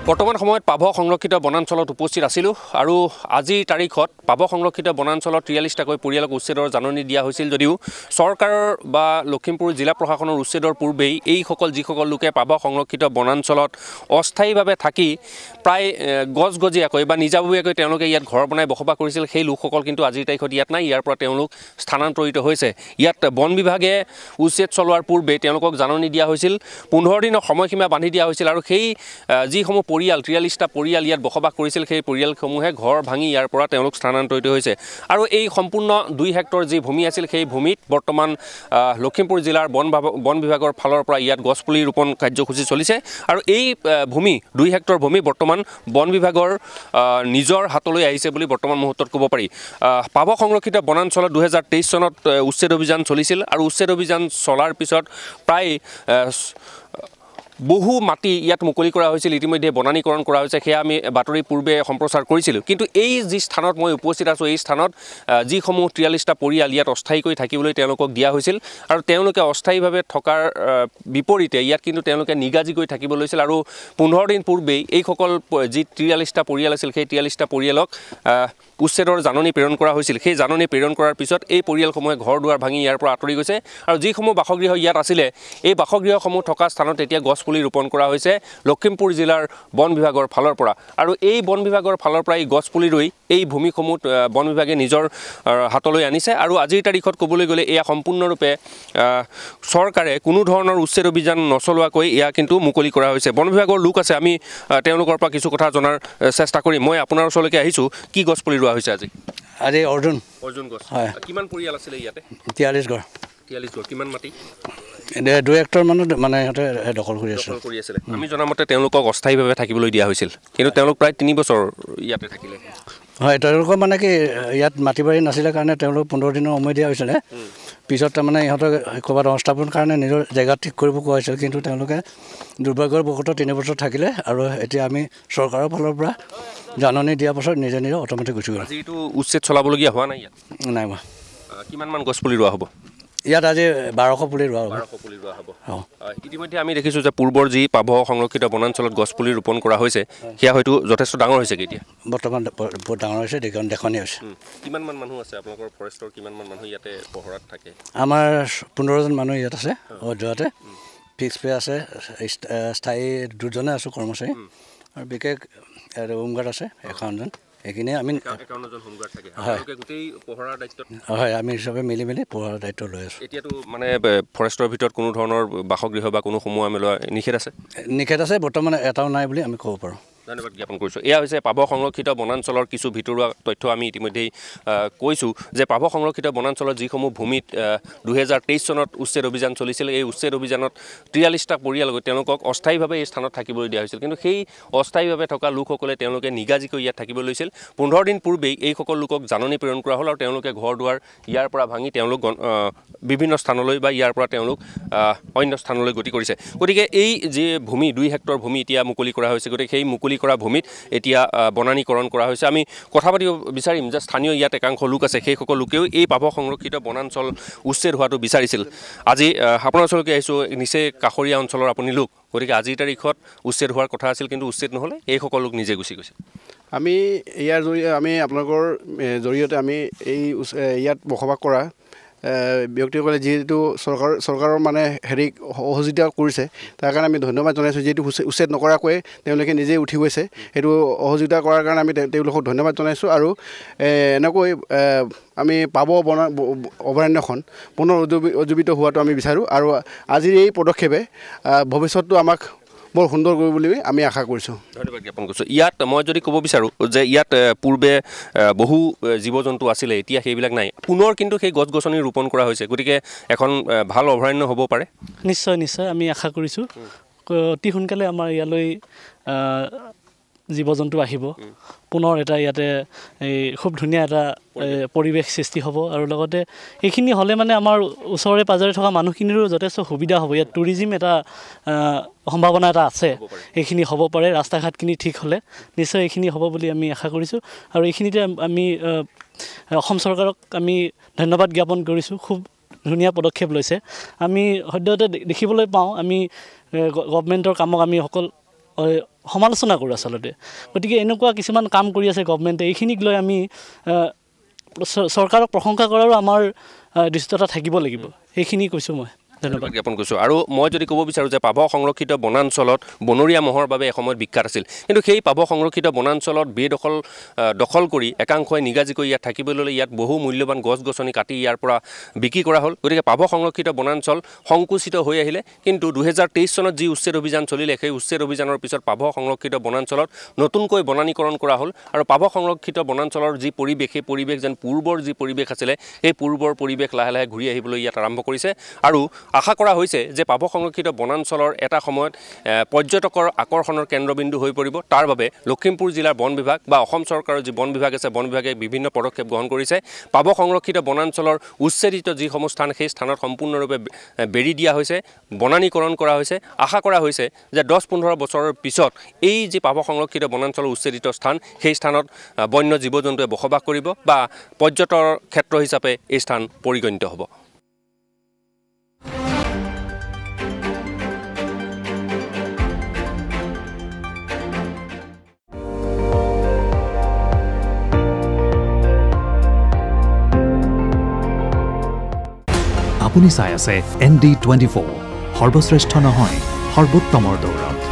বৰ্তমান সময়ত পাভ সংৰক্ষিত বনাঞ্চলত উপস্থিত আছিলোঁ আৰু আজিৰ তাৰিখত পাভ সংৰক্ষিত বনাঞ্চলত 43টাকৈ পৰিয়ালক উচ্ছেদৰ জাননী দিয়া হৈছিল যদিও চৰকাৰৰ বা লখিমপুৰ জিলা প্ৰশাসনৰ উচ্ছেদৰ পূৰ্বেই এইসকল যিসকল লোকে পাভ সংৰক্ষিত বনাঞ্চলত অস্থায়ীভাৱে থাকি প্ৰায় গজগজীয়াকৈ বা নিজাববীয়াকৈ তেওঁলোকে ইয়াত ঘৰ বনাই বসবাস কৰিছিল সেই লোকসকল কিন্তু আজিৰ তাৰিখত ইয়াত নাই। ইয়াৰ পৰা তেওঁলোক স্থানান্তৰিত হৈছে। ইয়াত বন বিভাগে উচ্ছেদ চলোৱাৰ পূৰ্বে তেওঁলোকক জাননী দিয়া হৈছিল, 15 দিনৰ সময়সীমা বান্ধি দিয়া হৈছিল আৰু সেই যিসমূহ পৰিয়াল 43টা পৰিয়াল ইয়াত বসবাস কৰিছিল সেই পৰিয়ালসমূহে ঘৰ ভাঙি ইয়াৰ পৰা তেওঁলোক স্থানান্তৰিত হৈছে আৰু এই সম্পূৰ্ণ 2 হেক্টৰ যি ভূমি আছিল সেই ভূমিত বৰ্তমান লখিমপুৰ জিলাৰ বন বিভাগৰ ফালৰ পৰা ইয়াত গছপুলি ৰোপণ কাৰ্যসূচী চলিছে আৰু এই ভূমি 2 হেক্টৰ ভূমি বৰ্তমান বন বিভাগৰ নিজৰ হাতলৈ আহিছে বুলি বৰ্তমান মুহূৰ্তত ক'ব পাৰি। পাভ সংৰক্ষিত বনাঞ্চলত 2023 চনত উচ্ছেদ অভিযান চলিছিল আৰু উচ্ছেদ অভিযান চলাৰ পিছত প্ৰায় বহু মাটি ইয়াত মুকলি কৰা হৈছিল, ইতিমধ্যে বনানীকৰণ কৰা হৈছে, সেয়া আমি বাতৰি পূৰ্বে সম্প্ৰচাৰ কৰিছিলোঁ। কিন্তু এই যি স্থানত মই উপস্থিত আছোঁ এই স্থানত যিসমূহ 43টা পৰিয়াল ইয়াত অস্থায়ীকৈ থাকিবলৈ তেওঁলোকক দিয়া হৈছিল আৰু তেওঁলোকে অস্থায়ীভাৱে থকাৰ বিপৰীতে ইয়াত কিন্তু তেওঁলোকে নিগাজীকৈ থাকিব লৈছিল আৰু 15 দিন পূৰ্বেই এইসকল যি 43টা পৰিয়াল আছিল সেই 43টা পৰিয়ালক উচ্ছেদৰ জাননী প্ৰেৰণ কৰা হৈছিল। সেই জাননী প্ৰেৰণ কৰাৰ পিছত এই পৰিয়ালসমূহে ঘৰ দুৱাৰ ভাঙি ইয়াৰ পৰা আঁতৰি গৈছে আৰু যিসমূহ বাসগৃহ ইয়াত আছিলে এই বাসগৃহসমূহ থকা স্থানত এতিয়া গছপুলি ৰোপণ কৰা হৈছে লখিমপুৰ জিলাৰ বন বিভাগৰ ফালৰ পৰা আৰু এই বন বিভাগৰ ফালৰ পৰা এই গছপুলি ৰুই এই ভূমিসমূহ বন বিভাগে নিজৰ হাতলৈ আনিছে আৰু আজিৰ তাৰিখত ক'বলৈ গ'লে এয়া সম্পূৰ্ণৰূপে চৰকাৰে কোনো ধৰণৰ উচ্ছেদ অভিযান নচলোৱাকৈ এয়া কিন্তু মুকলি কৰা হৈছে। বন বিভাগৰ লোক আছে, আমি তেওঁলোকৰ পৰা কিছু কথা জনাৰ চেষ্টা কৰিম। মই আপোনাৰ ওচৰলৈকে আহিছোঁ। কি গছপুলি ৰোৱা হৈছে আজি অৰ্জুন গছ। হয়, কিমান পৰিয়াল আছিলে ইয়াতে? 43 ঘৰ। 43 ঘৰ। কিমান মাটি? 2 হেক্টৰ মানত মানে সিহঁতে দখল কৰি আছিলে। আমি জনামতে তেওঁলোকক অস্থায়ীভাৱে থাকিবলৈ দিয়া হৈছিল, কিন্তু তেওঁলোক প্ৰায় 3 বছৰ ইয়াতে থাকিলে। হয়, তেওঁলোকৰ মানে কি ইয়াত মাটি বাৰী নাছিলে কাৰণে তেওঁলোক 15 দিনৰ সময় দিয়া হৈছিলে। পিছত তাৰমানে ইহঁতক ক'ৰবাত সংস্থাপনৰ কাৰণে নিজৰ জেগা ঠিক কৰিব কোৱা হৈছিল, কিন্তু তেওঁলোকে দুৰ্ভাগ্যৰ বশতঃ 3 বছৰ থাকিলে আৰু এতিয়া আমি চৰকাৰৰ ফালৰ পৰা জাননী দিয়াৰ পাছত নিজে নিজে অট'মেটিক গুচি গ'ল। যিটো উচ্ছেদ চলাবলগীয়া হোৱা নাই ইয়াত? নাই হোৱা। কিমানমান গছপুলি ৰোৱা হ'ব ইয়াত? আজি 1200 পুলি ৰোৱা হ'ব। 1200 পুলি ৰোৱা হ'ব। ইতিমধ্যে আমি দেখিছোঁ যে পূৰ্বৰ যি পাভ সংৰক্ষিত বনাঞ্চলত গছপুলি ৰোপণ কৰা হৈছে সেয়া হয়তো যথেষ্ট ডাঙৰ হৈছে। এতিয়া বৰ্তমান বহুত ডাঙৰ হৈছে, দেখনীয়া হৈছে। কিমানমান মানুহ আছে আপোনালোকৰ ফৰেষ্টৰ? কিমানমান মানুহ ইয়াতে পহৰাত থাকে? আমাৰ 15জন মানুহ ইয়াত আছে যোৱাতে। ফিক্স পে আছে, স্থায়ী 2জনে আছোঁ কৰ্মচাৰী আৰু বিশেষ হোমগাৰ্ড আছে 51জন। এইখিনিয়ে আমি 51জন হোমগাৰ্ড থাকে। গোটেই পহৰাৰ দায়িত্বত? হয়, আমি হিচাপে মিলি পহৰাৰ দায়িত্ব লৈ আছোঁ। এতিয়াতো মানে ফৰেষ্টৰ ভিতৰত কোনো ধৰণৰ বাসগৃহ বা কোনো সোমোৱা মেলোৱা নিষেধ আছে? নিষেধ আছে, বৰ্তমান এটাও নাই বুলি আমি ক'ব পাৰোঁ। ধন্যবাদ জ্ঞাপন কৰিছোঁ। এয়া হৈছে পাভ সংৰক্ষিত বনাঞ্চলৰ কিছু ভিতৰুৱা তথ্য। আমি ইতিমধ্যেই কৈছোঁ যে পাভ সংৰক্ষিত বনাঞ্চলত যিসমূহ ভূমিত 2023 চনত উচ্ছেদ অভিযান চলিছিল, এই উচ্ছেদ অভিযানত 43টা পৰিয়াল তেওঁলোকক অস্থায়ীভাৱে এই স্থানত থাকিবলৈ দিয়া হৈছিল, কিন্তু সেই অস্থায়ীভাৱে থকা লোকসকলে তেওঁলোকে নিগাজীকৈ ইয়াত থাকিব লৈছিল। 15 দিন পূৰ্বেই এইসকল লোকক জাননী প্ৰেৰণ কৰা হ'ল আৰু তেওঁলোকে ঘৰ দুৱাৰ ইয়াৰ পৰা ভাঙি তেওঁলোক বিভিন্ন স্থানলৈ বা ইয়াৰ পৰা তেওঁলোক অন্য স্থানলৈ গতি কৰিছে। গতিকে এই যি ভূমি 2 হেক্টৰ ভূমি এতিয়া মুকলি কৰা হৈছে, গতিকে সেই মুকলি কৰা ভূমিত এতিয়া বনানীকৰণ কৰা হৈছে। আমি কথা পাতিব বিচাৰিম যে স্থানীয় ইয়াত একাংশ লোক আছে, সেইসকল লোকেও এই পাভ সংৰক্ষিত বনাঞ্চল উচ্ছেদ হোৱাটো বিচাৰিছিল। আজি আপোনাৰ ওচৰলৈকে আহিছোঁ, নিচে কাষৰীয়া অঞ্চলৰ আপুনি লোক, গতিকে আজিৰ তাৰিখত উচ্ছেদ হোৱাৰ কথা আছিল কিন্তু উচ্ছেদ নহ'লে, এইসকল লোক নিজে গুচি গৈছে। আমি ইয়াৰ জৰিয়তে আমি আপোনালোকৰ জৰিয়তে আমি এই ইয়াত বসবাস কৰা ব্যক্তিসকলে যিহেতু চৰকাৰৰ মানে সহযোগিতা কৰিছে, তাৰ কাৰণে আমি ধন্যবাদ জনাইছোঁ। যিহেতু উচ্ছেদ নকৰাকৈ তেওঁলোকে নিজেই উঠি গৈছে, সেইটো সহযোগিতা কৰাৰ কাৰণে আমি তেওঁলোকক ধন্যবাদ জনাইছোঁ। আৰু এনেকৈ আমি পাভ অভয়াৰণ্যখন পুনৰ উজ্জীৱিত হোৱাটো আমি বিচাৰোঁ আৰু আজিৰ এই পদক্ষেপে ভৱিষ্যতটো আমাক বৰ সুন্দৰ কৰিব বুলি আমি আশা কৰিছোঁ। ধন্যবাদ জ্ঞাপন কৰিছোঁ। ইয়াত মই যদি ক'ব বিচাৰোঁ যে ইয়াত পূৰ্বে বহু জীৱ জন্তু আছিলে, এতিয়া সেইবিলাক নাই, পুনৰ কিন্তু সেই গছ গছনি ৰোপণ কৰা হৈছে, গতিকে এখন ভাল অভয়াৰণ্য হ'ব পাৰে। নিশ্চয় নিশ্চয় আমি আশা কৰিছোঁ অতি সোনকালে আমাৰ ইয়ালৈ জীৱ জন্তু আহিব, পুনৰ এটা ইয়াতে খুব ধুনীয়া এটা পৰিৱেশ সৃষ্টি হ'ব আৰু লগতে এইখিনি হ'লে মানে আমাৰ ওচৰে পাজৰে থকা মানুহখিনিৰো যথেষ্ট সুবিধা হ'ব। ইয়াত টুৰিজিম এটা সম্ভাৱনা এটা আছে, এইখিনি হ'ব পাৰে। ৰাস্তা ঘাটখিনি ঠিক হ'লে নিশ্চয় এইখিনি হ'ব বুলি আমি আশা কৰিছোঁ আৰু এইখিনিতে আমি অসম চৰকাৰক আমি ধন্যবাদ জ্ঞাপন কৰিছোঁ। খুব ধুনীয়া পদক্ষেপ লৈছে। আমি সদ্যহতে দেখিবলৈ পাওঁ, আমি গভৰ্ণমেণ্টৰ কামক আমি সমালোচনা কৰোঁ আচলতে। গতিকে এনেকুৱা কিছুমান কাম কৰি আছে গভমেণ্টে, এইখিনিক লৈ আমি চৰকাৰক প্ৰশংসা কৰাৰো আমাৰ দৃষ্টতা থাকিব লাগিব। সেইখিনি কৈছোঁ মই। ধন্যবাদ জ্ঞাপন কৰিছোঁ। আৰু মই যদি ক'ব বিচাৰোঁ যে পাভ সংৰক্ষিত বনাঞ্চলত বনৰীয়া মহৰ বাবে এসময়ত বিখ্যাত আছিল, কিন্তু সেই পাভ সংৰক্ষিত বনাঞ্চলত দখল কৰি একাংশই নিগাজিকৈ ইয়াত থাকিবলৈ ল'লে। ইয়াত বহু মূল্যৱান গছ গছনি কাটি ইয়াৰ পৰা বিক্ৰী কৰা হ'ল। গতিকে পাভ সংৰক্ষিত বনাঞ্চল সংকুচিত হৈ আহিলে। কিন্তু 2023 চনত যি উচ্ছেদ অভিযান চলিলে, সেই উচ্ছেদ অভিযানৰ পিছত পাভ সংৰক্ষিত বনাঞ্চলত নতুনকৈ বনানীকৰণ কৰা হ'ল। আৰু পাভ সংৰক্ষিত বনাঞ্চলৰ যি পৰিৱেশ, সেই পৰিৱেশ যেন পূৰ্বৰ যি পৰিৱেশ আছিলে, সেই পূৰ্বৰ পৰিৱেশ লাহে লাহে ঘূৰি আহিবলৈ ইয়াত আৰম্ভ কৰিছে। আৰু আশা কৰা হৈছে যে পাভ সংৰক্ষিত বনাঞ্চলৰ এটা সময়ত পৰ্যটকৰ আকৰ্ষণৰ কেন্দ্ৰবিন্দু হৈ পৰিব। তাৰ বাবে লখিমপুৰ জিলাৰ বন বিভাগ বা অসম চৰকাৰৰ যি বন বিভাগ আছে, বন বিভাগে বিভিন্ন পদক্ষেপ গ্ৰহণ কৰিছে। পাভ সংৰক্ষিত বনাঞ্চলৰ উচ্ছেদিত যিসমূহ স্থান, সেই স্থানত সম্পূৰ্ণৰূপে বেৰি দিয়া হৈছে, বনানীকৰণ কৰা হৈছে। আশা কৰা হৈছে যে 10-15 বছৰৰ পিছত এই যি পাভ সংৰক্ষিত বনাঞ্চলৰ উচ্ছেদিত স্থান, সেই স্থানত বন্য জীৱ জন্তুৱে বসবাস কৰিব বা পৰ্যটনৰ ক্ষেত্ৰ হিচাপে এই স্থান পৰিগণিত হ'ব। আপুনি চাই আছে ND24, সৰ্বশ্ৰেষ্ঠ নহয় সৰ্বোত্তমৰ দৌৰত।